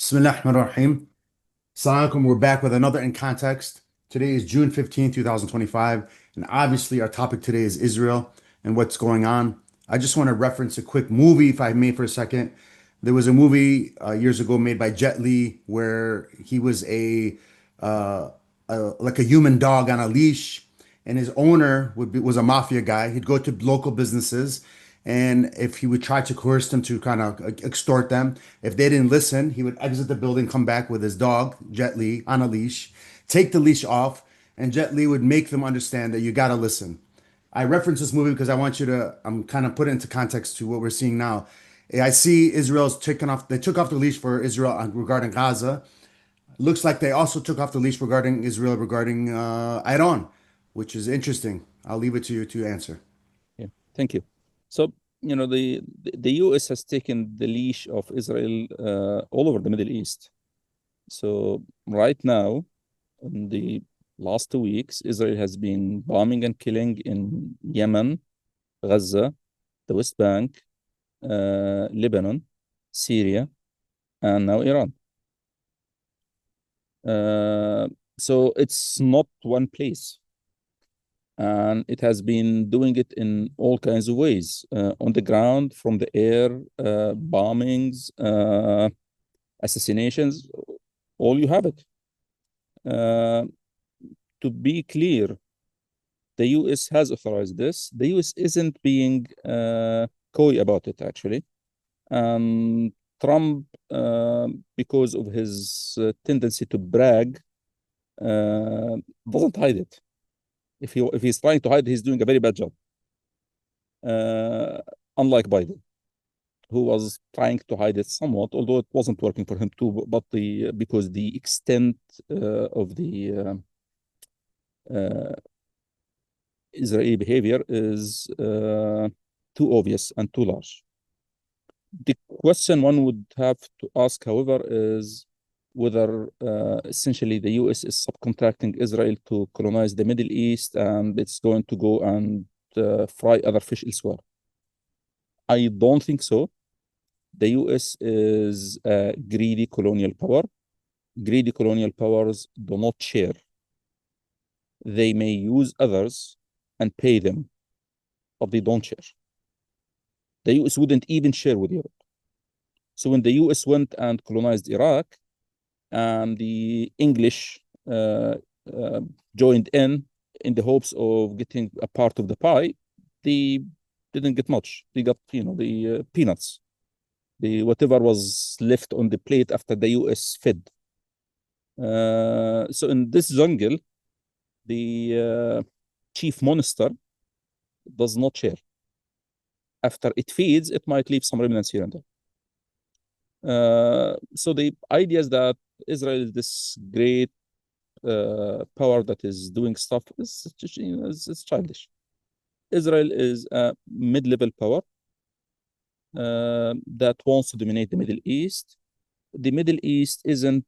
Bismillahirrahmanirrahim. Assalamu alaikum. We're back with another In Context. Today is June 15th, 2025, and obviously our topic today is Israel and what's going on. I just want to reference a quick movie, if I may, for a second. There was a movie years ago made by Jet Li where he was uh, like a human dog on a leash, and his owner was a mafia guy. He'd go to local businesses, and if he would try to coerce them to kind of extort them, if they didn't listen, he would exit the building, come back with his dog, Jet Li, on a leash, take the leash off, and Jet Li would make them understand that you got to listen. I reference this movie because I want you to, I'm kind of put it into context to what we're seeing now. I see Israel's taken off, they took off the leash for Israel regarding Gaza. Looks like they also took off the leash regarding Israel, regarding Iran, which is interesting. I'll leave it to you to answer. Yeah, thank you. So, the US has taken the leash of Israel all over the Middle East. So right now, in the last 2 weeks, Israel has been bombing and killing in Yemen, Gaza, the West Bank, Lebanon, Syria, and now Iran. So it's not one place. And it has been doing it in all kinds of ways, on the ground, from the air, bombings, assassinations, all you have it. To be clear, the US has authorized this. The US isn't being coy about it, actually. Trump, because of his tendency to brag, doesn't hide it. If he's trying to hide, he's doing a very bad job. Unlike Biden, who was trying to hide it somewhat, although it wasn't working for him too, but because the extent of the Israeli behavior is too obvious and too large. The question one would have to ask, however, is whether essentially the US is subcontracting Israel to colonize the Middle East and it's going to go and fry other fish elsewhere. I don't think so. The US is a greedy colonial power. Greedy colonial powers do not share. They may use others and pay them, but they don't share. The US wouldn't even share with Europe. So when the US went and colonized Iraq, and the English joined in the hopes of getting a part of the pie, they didn't get much. They got, the peanuts, the whatever was left on the plate after the US fed. So in this jungle, the chief monster does not share. After it feeds, it might leave some remnants here and there. So the idea is that Israel is this great power that is doing stuff is childish. Israel is a mid-level power that wants to dominate the Middle East. The Middle East isn't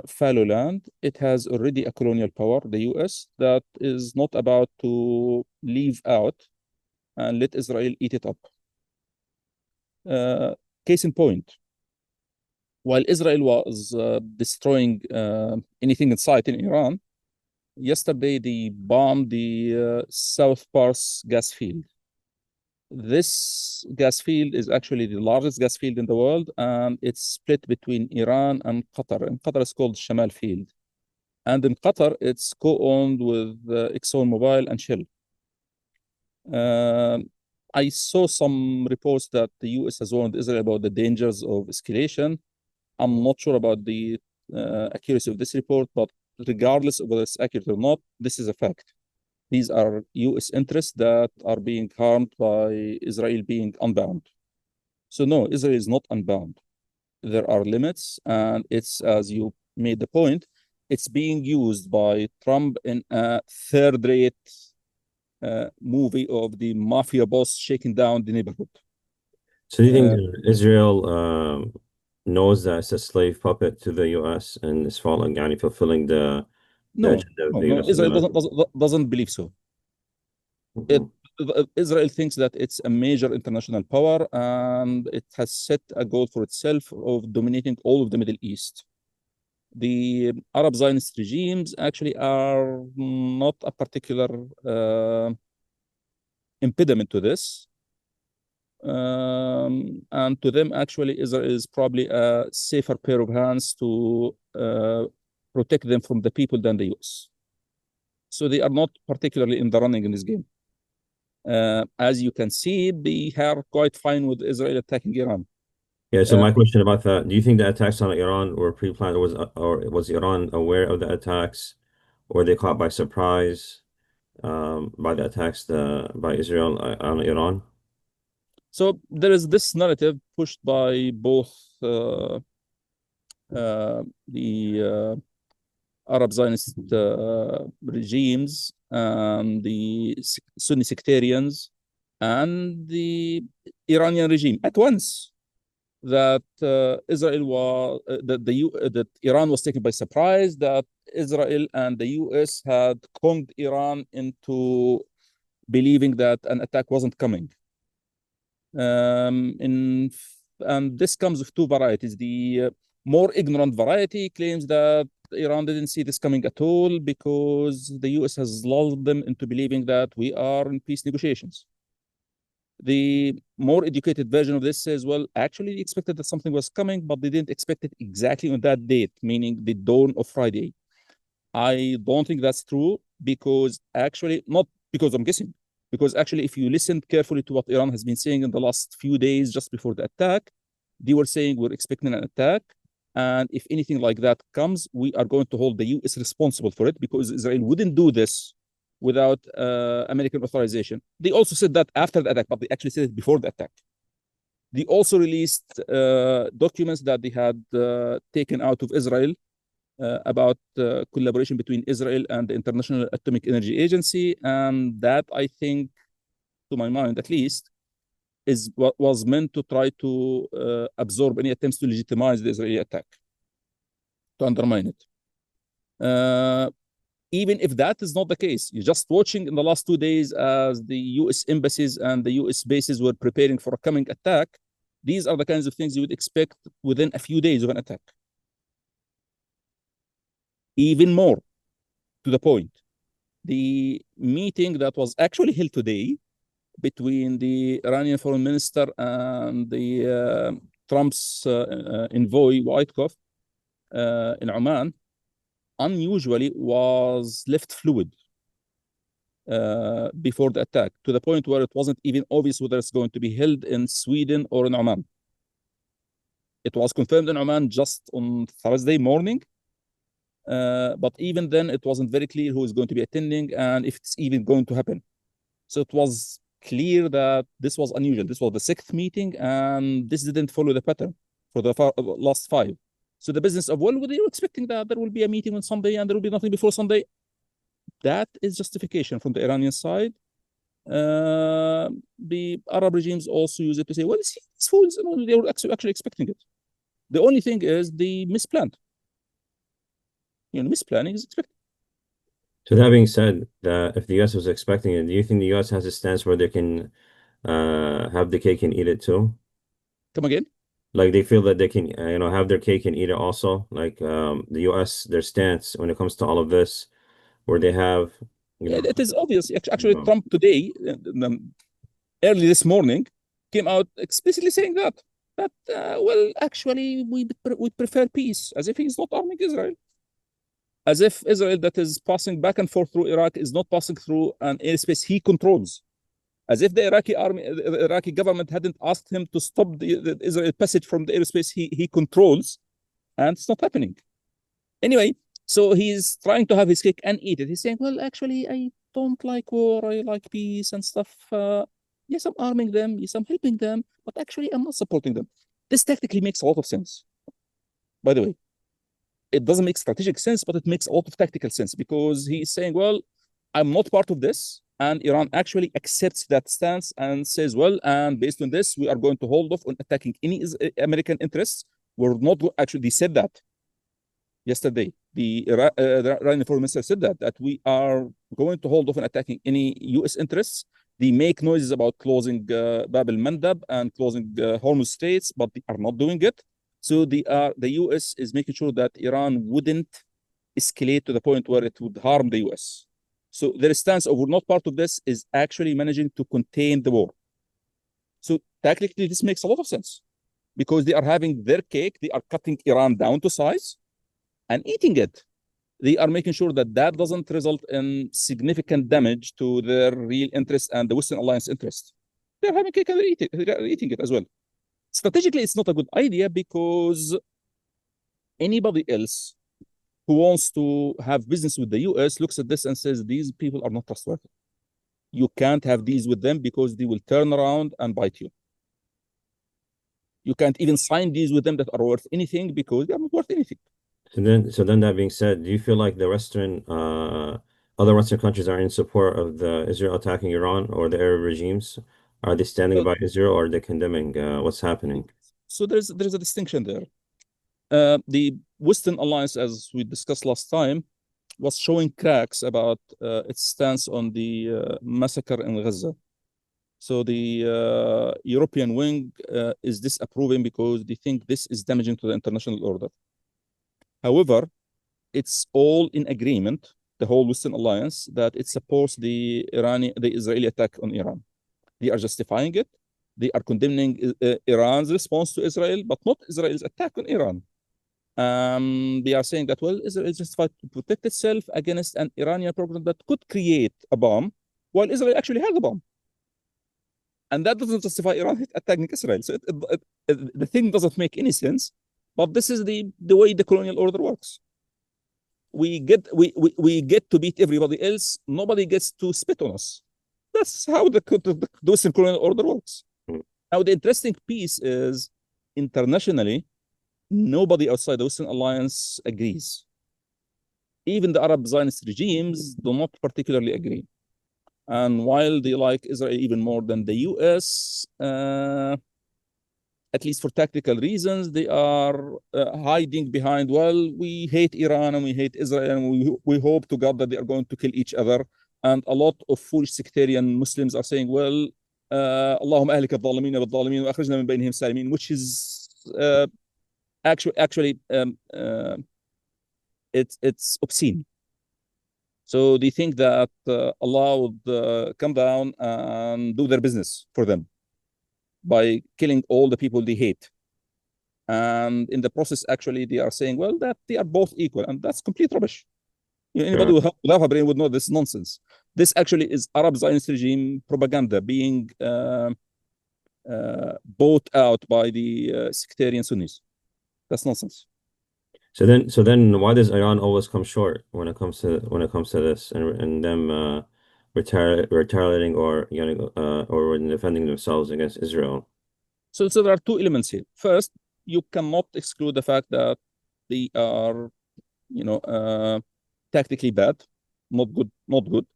fallow land. It has already a colonial power, the US, that is not about to leave out and let Israel eat it up. Case in point, while Israel was destroying anything in sight in Iran, yesterday they bombed the South Pars gas field. This gas field is actually the largest gas field in the world, and it's split between Iran and Qatar. In Qatar, it's called Shamal Field. And in Qatar, it's co-owned with ExxonMobil and Shell. I saw some reports that the US has warned Israel about the dangers of escalation. I'm not sure about the accuracy of this report, but regardless of whether it's accurate or not, this is a fact. These are US interests that are being harmed by Israel being unbound. So no, Israel is not unbound. There are limits, and it's, as you made the point, it's being used by Trump in a third-rate movie of the mafia boss shaking down the neighborhood. So do you think that Israel knows that it's a slave puppet to the US and is following, yani fulfilling the No, agenda of no, the no. US Israel government? doesn't believe so. Mhm. Israel thinks that it's a major international power and it has set a goal for itself of dominating all of the Middle East. The Arab Zionist regimes actually are not a particular impediment to this. And to them, actually, Israel is probably a safer pair of hands to protect them from the people than the US. So they are not particularly in the running in this game. As you can see, they are quite fine with Israel attacking Iran. Yeah, so my question about that, do you think the attacks on Iran were pre-planned, or was Iran aware of the attacks? Or were they caught by surprise by the attacks by Israel on Iran? So there is this narrative pushed by both the Arab Zionist regimes and the Sunni sectarians and the Iranian regime at once, that Israel was that Iran was taken by surprise, that Israel and the US had conned Iran into believing that an attack wasn't coming. And this comes with two varieties. The more ignorant variety claims that Iran didn't see this coming at all because the US has lulled them into believing that we are in peace negotiations. The more educated version of this says, well, actually, they expected that something was coming, but they didn't expect it exactly on that date, meaning the dawn of Friday. I don't think that's true because actually, not because I'm guessing, because actually, if you listened carefully to what Iran has been saying in the last few days just before the attack, they were saying we're expecting an attack. And if anything like that comes, we are going to hold the US responsible for it because Israel wouldn't do this without American authorization. They also said that after the attack, but they actually said it before the attack. They also released documents that they had taken out of Israel about collaboration between Israel and the International Atomic Energy Agency. And that, I think, to my mind at least, is what was meant to try to absorb any attempts to legitimize the Israeli attack, to undermine it. Even if that is not the case, you're just watching in the last 2 days as the US embassies and the US bases were preparing for a coming attack. These are the kinds of things you would expect within a few days of an attack. Even more to the point, the meeting that was actually held today between the Iranian foreign minister and the Trump's envoy, Witkoff, in Oman, unusually was left fluid before the attack, to the point where it wasn't even obvious whether it's going to be held in Sweden or in Oman. It was confirmed in Oman just on Thursday morning, but even then it wasn't very clear who is going to be attending and if it's even going to happen. So it was clear that this was unusual. This was the 6th meeting and this didn't follow the pattern for the last 5. So the business of, well, were you expecting that there will be a meeting on Sunday and there will be nothing before Sunday? That is justification from the Iranian side. The Arab regimes also use it to say, well, see, these fools, they were actually expecting it. The only thing is they misplanned. Misplanning is expected. So that being said, if the US was expecting it, do you think the US has a stance where they can have the cake and eat it too? Come again? Like they feel that they can, have their cake and eat it also. Like the US, their stance when it comes to all of this, where they have, it is obvious. Actually, Trump today, early this morning, came out explicitly saying that well, actually, we prefer peace, as if he's not arming Israel. As if Israel that is passing back and forth through Iraq is not passing through an airspace he controls. As if the Iraqi government hadn't asked him to stop the Israel passage from the airspace he controls, and it's not happening. Anyway, so he's trying to have his cake and eat it. He's saying, well, actually, I don't like war. I like peace and stuff. Yes, I'm arming them. Yes, I'm helping them. But actually, I'm not supporting them. This tactically makes a lot of sense, by the way. It doesn't make strategic sense, but it makes a lot of tactical sense because he's saying, well, I'm not part of this. And Iran actually accepts that stance and says, well, and based on this, we are going to hold off on attacking any American interests. We're not actually, they said that yesterday. The Iranian foreign minister said that we are going to hold off on attacking any US interests They make noises about closing Bab al-Mandab and closing Hormuz Straits, but they are not doing it. So the US is making sure that Iran wouldn't escalate to the point where it would harm the US. So their stance of we're not part of this is actually managing to contain the war. So technically, this makes a lot of sense because they are having their cake, they are cutting Iran down to size and eating it. They are making sure that that doesn't result in significant damage to their real interest and the Western alliance interest. They're having cake and they're eating it as well. Strategically, it's not a good idea because anybody else who wants to have business with the US looks at this and says, these people are not trustworthy. You can't have these with them because they will turn around and bite you. You can't even sign deals with them that are worth anything because they are not worth anything. So then that being said, do you feel like the other Western countries are in support of the Israel attacking Iran or the Arab regimes? Are they standing by Israel or are they condemning what's happening? So there's a distinction there. The Western alliance, as we discussed last time, was showing cracks about its stance on the massacre in Gaza. So the European wing is disapproving because they think this is damaging to the international order. However, it's all in agreement, the whole Western alliance, that it supports the Israeli attack on Iran. They are justifying it. They are condemning Iran's response to Israel, but not Israel's attack on Iran. They are saying that, well, Israel is justified to protect itself against an Iranian program that could create a bomb, while Israel actually had a bomb. And that doesn't justify Iran attacking Israel. So the thing doesn't make any sense, but this is the way the colonial order works. We get to beat everybody else. Nobody gets to spit on us. That's how the Western colonial order works. Now, the interesting piece is internationally, nobody outside the Western alliance agrees. Even the Arab Zionist regimes do not particularly agree. And while they like Israel even more than the US, at least for tactical reasons, they are hiding behind, well, we hate Iran and we hate Israel and we hope to God that they are going to kill each other. And a lot of foolish sectarian Muslims are saying, well, Allahumma ahlika al-zalimin wal-zalimin wa akhrijna min baynihim salimin, which is actually it's obscene. So they think that Allah would come down and do their business for them by killing all the people they hate. And in the process, actually, they are saying, well, that they are both equal. And that's complete rubbish. You know, anybody who have a brain would know this is nonsense. This actually is Arab Zionist regime propaganda being bought out by the sectarian Sunnis. That's nonsense. So then why does Iran always come short when it comes to this and them retaliating or or defending themselves against Israel? So there are two elements here. First, you cannot exclude the fact that they are, tactically bad, not good.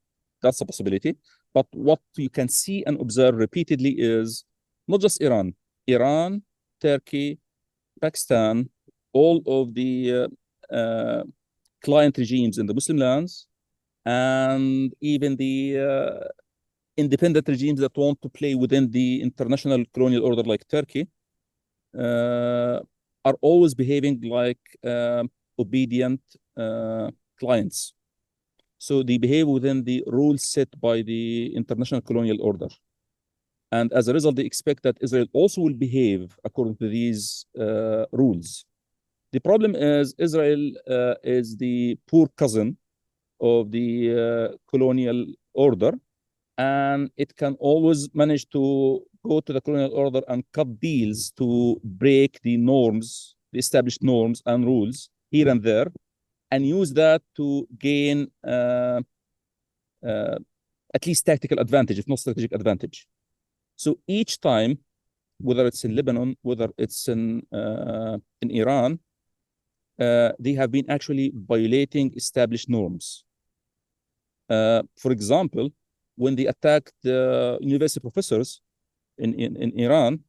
That's a possibility. But what you can see and observe repeatedly is not just Iran, Turkey, Pakistan, all of the client regimes in the Muslim lands, and even the independent regimes that want to play within the international colonial order like Turkey are always behaving like obedient clients. So they behave within the rules set by the international colonial order. And as a result, they expect that Israel also will behave according to these rules. The problem is Israel is the poor cousin of the colonial order, and it can always manage to go to the colonial order and cut deals to break the norms, the established norms and rules here and there, and use that to gain at least tactical advantage, if not strategic advantage. So each time, whether it's in Lebanon, whether it's in Iran, they have been actually violating established norms. For example, when they attacked the university professors in Iran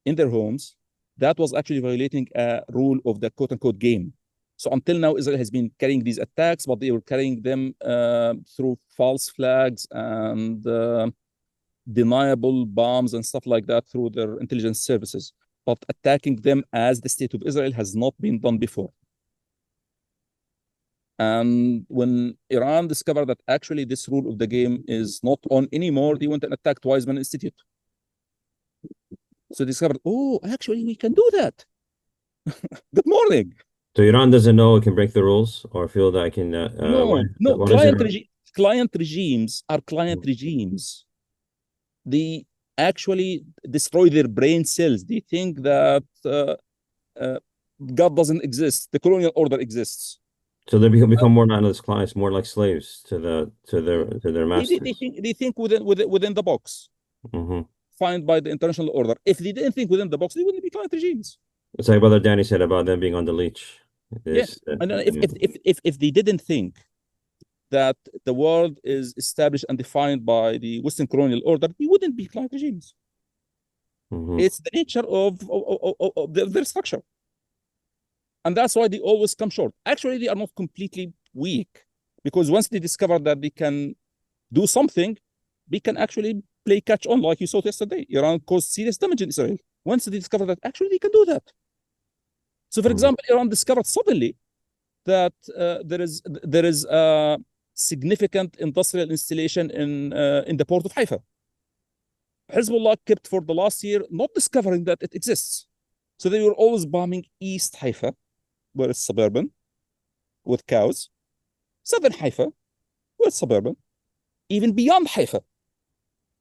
in their homes, that was actually violating a rule of the quote-unquote game. So until now, Israel has been carrying these attacks, but they were carrying them through false flags and deniable bombs and stuff like that through their intelligence services. But attacking them as the state of Israel has not been done before. And when Iran discovered that actually this rule of the game is not on anymore, they went and attacked Weizmann Institute. So they discovered, oh, actually, we can do that. Good morning. So Iran doesn't know it can break the rules or feel that I can. No. Client regimes are client regimes. They actually destroy their brain cells. They think that God doesn't exist. The colonial order exists. So they become more not as clients, more like slaves to their masters. They think within the box, defined by the international order. If they didn't think within the box, they wouldn't be client regimes. It's like Brother Danny said about them being on the leash. Yes, and if they didn't think that the world is established and defined by the Western colonial order, we wouldn't be client regimes. It's the nature of their structure. And that's why they always come short. Actually, they are not completely weak, because once they discover that they can do something, they can actually play catch on, like you saw yesterday. Iran caused serious damage in Israel. Once they discover that actually they can do that. So, for example, Iran discovered suddenly that there is a significant industrial installation in the port of Haifa. Hezbollah kept for the last year not discovering that it exists. So they were always bombing East Haifa, where it's suburban, with cows. Southern Haifa, where it's suburban. Even beyond Haifa.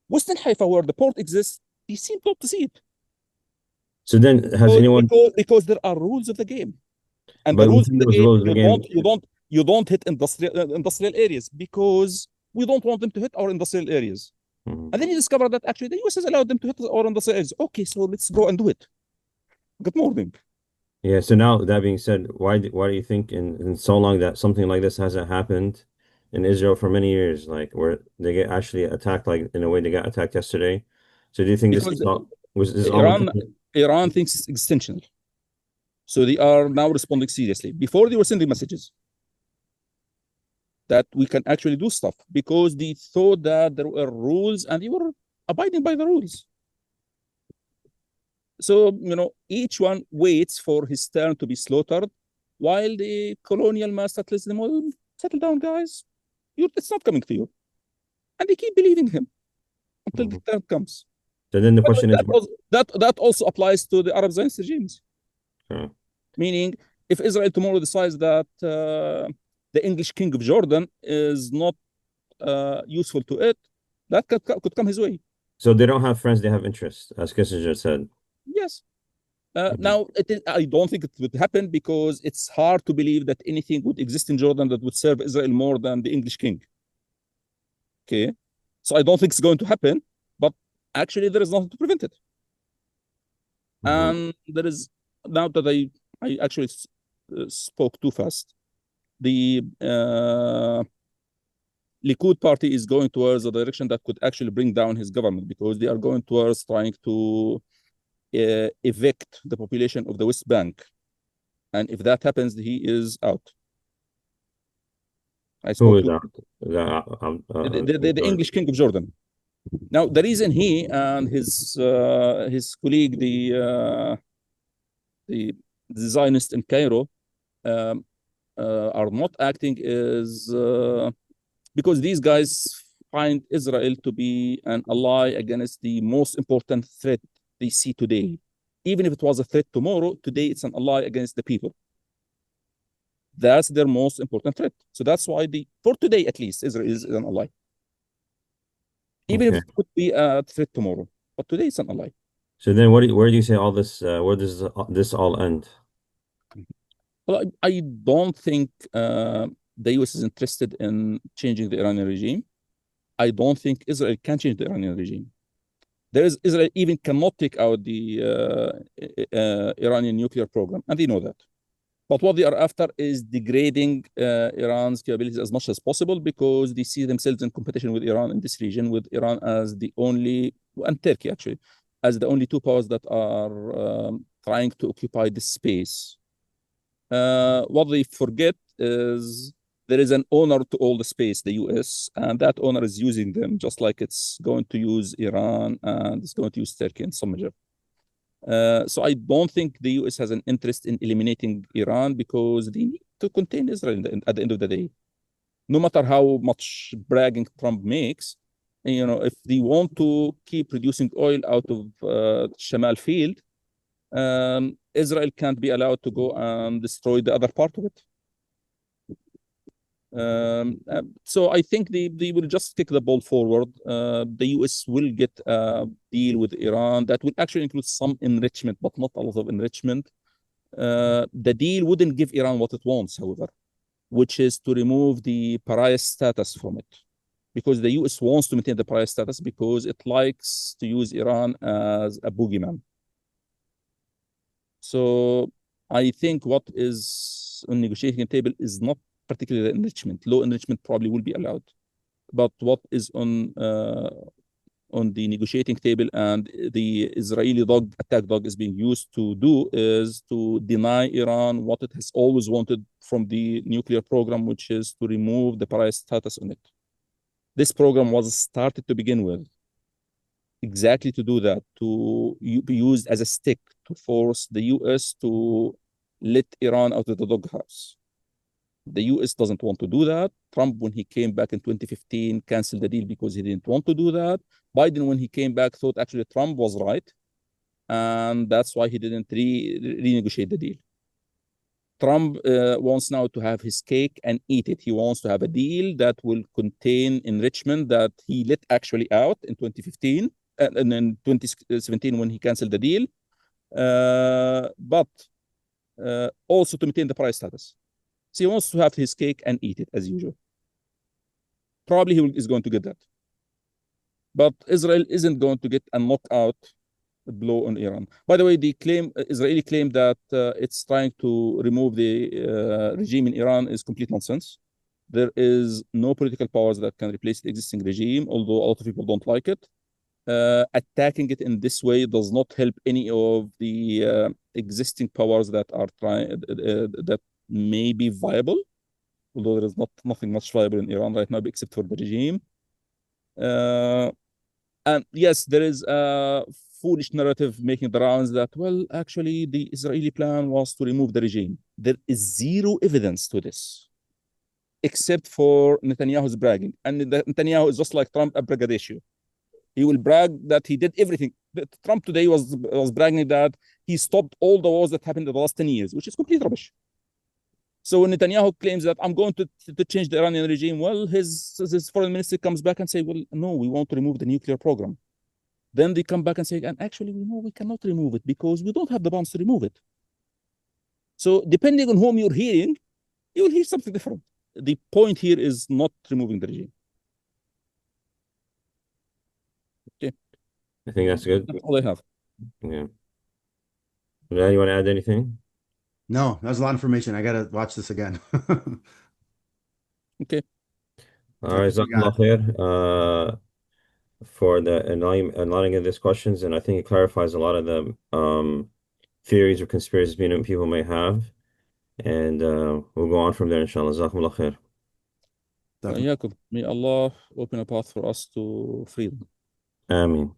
Western Haifa, where the port exists, they seem not to see it. So then, has anyone? Because there are rules of the game, and the rules of the game, you don't hit industrial areas, because we don't want them to hit our industrial areas. And then you discover that actually the US has allowed them to hit our industrial areas. Okay, so let's go and do it. Good morning. Yeah. So now, that being said, why do you think in so long that something like this hasn't happened in Israel for many years, like where they get actually attacked, like in a way they got attacked yesterday? So do you think Iran thinks it's extensional. So they are now responding seriously. Before they were sending messages that we can actually do stuff, because they thought that there were rules and they were abiding by the rules. So, each one waits for his turn to be slaughtered, while the colonial master tells them, well, settle down, guys. It's not coming to you. And they keep believing him until the turn comes. So then the question is... That also applies to the Arab Zionist regimes. Meaning, if Israel tomorrow decides that the English king of Jordan is not useful to it, that could come his way. So they don't have friends, they have interests, as Kissinger said. Yes. Now, I don't think it would happen, because it's hard to believe that anything would exist in Jordan that would serve Israel more than the English king. Okay. So I don't think it's going to happen, but actually there is nothing to prevent it. And there is, now that I actually spoke too fast, the Likud party is going towards a direction that could actually bring down his government, because they are going towards trying to evict the population of the West Bank. And if that happens, he is out. Who is out? The English king of Jordan. Now, the reason he and his colleague, the Zionist in Cairo, are not acting is because these guys find Israel to be an ally against the most important threat they see today. Even if it was a threat tomorrow, today it's an ally against the people. That's their most important threat. So that's why for today at least, Israel is an ally. Even if it could be a threat tomorrow, but today it's an ally. So then, where do you say all this? Where does this all end? Well, I don't think the US is interested in changing the Iranian regime. I don't think Israel can change the Iranian regime. Israel even cannot take out the Iranian nuclear program, and they know that. But what they are after is degrading Iran's capabilities as much as possible, because they see themselves in competition with Iran in this region, with Iran as the only, and Turkey actually, as the only two powers that are trying to occupy this space. What they forget is there is an owner to all the space, the US, and that owner is using them just like it's going to use Iran and it's going to use Turkey in some measure. So I don't think the US has an interest in eliminating Iran because they need to contain Israel at the end of the day. No matter how much bragging Trump makes, if they want to keep producing oil out of Shamal field, Israel can't be allowed to go and destroy the other part of it. So I think they will just take the ball forward. The US will get a deal with Iran that will actually include some enrichment, but not a lot of enrichment. The deal wouldn't give Iran what it wants, however, which is to remove the pariah status from it. Because the US wants to maintain the pariah status because it likes to use Iran as a boogeyman. So I think what is on negotiating table is not particularly enrichment. Low enrichment probably will be allowed. But what is on the negotiating table and the Israeli attack dog is being used to do is to deny Iran what it has always wanted from the nuclear program, which is to remove the pariah status on it. This program was started to begin with exactly to do that, to be used as a stick to force the US to let Iran out of the doghouse. The US doesn't want to do that. Trump, when he came back in 2015, canceled the deal because he didn't want to do that. Biden, when he came back, thought actually Trump was right. And that's why he didn't renegotiate the deal. Trump wants now to have his cake and eat it. He wants to have a deal that will contain enrichment that he let actually out in 2015 and in 2017 when he canceled the deal, but also to maintain the pariah status. So he wants to have his cake and eat it as usual. Probably he is going to get that. But Israel isn't going to get a knockout blow on Iran. By the way, the Israeli claim that it's trying to remove the regime in Iran is complete nonsense. There is no political powers that can replace the existing regime, although a lot of people don't like it. Attacking it in this way does not help any of the existing powers that are trying that may be viable, although there is nothing much viable in Iran right now except for the regime. And yes, there is a foolish narrative making the rounds that, well, actually, the Israeli plan was to remove the regime. There is zero evidence to this, except for Netanyahu's bragging. And Netanyahu is just like Trump, a braggadocio. He will brag that he did everything. Trump today was bragging that he stopped all the wars that happened in the last 10 years, which is complete rubbish. So when Netanyahu claims that I'm going to change the Iranian regime, well, his foreign minister comes back and say, well, no, we want to remove the nuclear program. Then they come back and say, and actually, we cannot remove it because we don't have the bombs to remove it. So depending on whom you're hearing, you will hear something different. The point here is not removing the regime. Okay. I think that's good. That's all I have. Yeah. Now, you want to add anything? No, that was a lot of information. I gotta watch this again. Okay. All right, Jazakallah khair, for the enlightening of these questions, and I think it clarifies a lot of the theories or conspiracies people may have, and we'll go on from there, inshallah. Jazakumullah khair. May Allah open a path for us to freedom. Ameen.